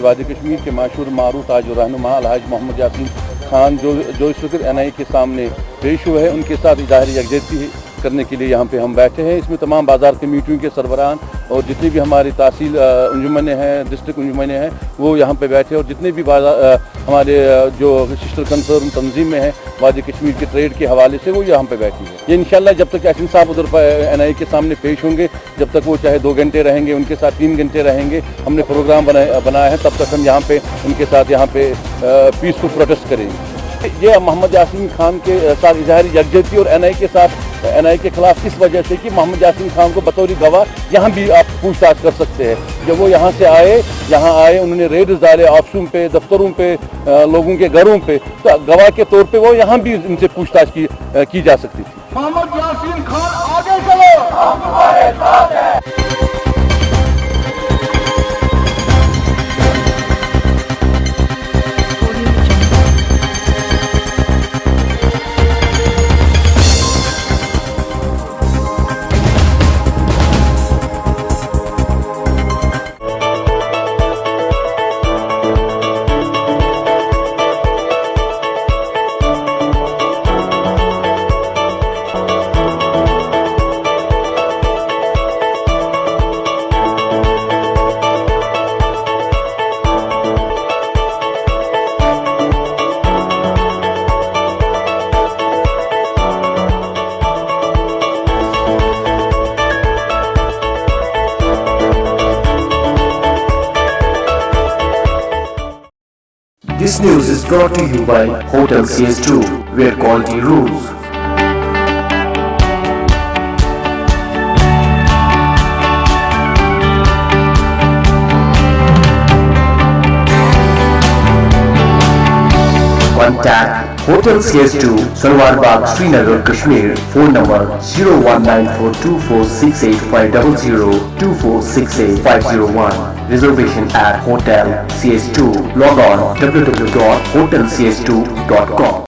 वादी कश्मीर के मशहूर मारूफ ताज रहनुमा अलहाज मोहम्मद यासीन खान जो इस वक्त NIA के सामने पेश हुए हैं, उनके साथ इजहार यकजहती करने के लिए यहाँ पे हम बैठे हैं। इसमें तमाम बाजार कमेटियों के सरबराहान और जितनी भी हमारी तहसील अंजुमनें हैं, डिस्ट्रिक्ट अंजुमनें हैं, वो यहाँ पे बैठे, और जितने भी हमारे जो सिस्टर कंसर्न तंजीमें हैं वादी कश्मीर के ट्रेड के हवाले से, वो यहाँ पे बैठी है। ये इंशाल्लाह जब तक यासीन साहब उधर NIA के सामने पेश होंगे, जब तक वो चाहे 2 घंटे रहेंगे, उनके साथ 3 घंटे रहेंगे, हमने प्रोग्राम बनाया है, तब तक हम यहाँ पे उनके साथ यहाँ पे पीसफुल प्रोटेस्ट करेंगे। ये मोहम्मद यासीन खान के साथ इजहार यकजहती और NIA के साथ NIA के खिलाफ इस वजह से कि मोहम्मद यासीन खान को बतौर गवाह यहाँ भी आप पूछताछ कर सकते हैं। जब वो यहाँ आए उन्होंने रेड डाले ऑफिसों पे, दफ्तरों पे, लोगों के घरों पे, तो गवाह के तौर पे वो यहाँ भी इनसे पूछताछ की जा सकती थी। मोहम्मद यासीन खान आगे चलो, हम तुम्हारे साथ हैं। This news is brought to you by Hotel CS2, where quality rules. Contact Hotel CS2, Salwar Bagh, Srinagar, Kashmir. Phone number 01942468500 2468 Reservation at Hotel CS2. Log on www.hotelcs2.com.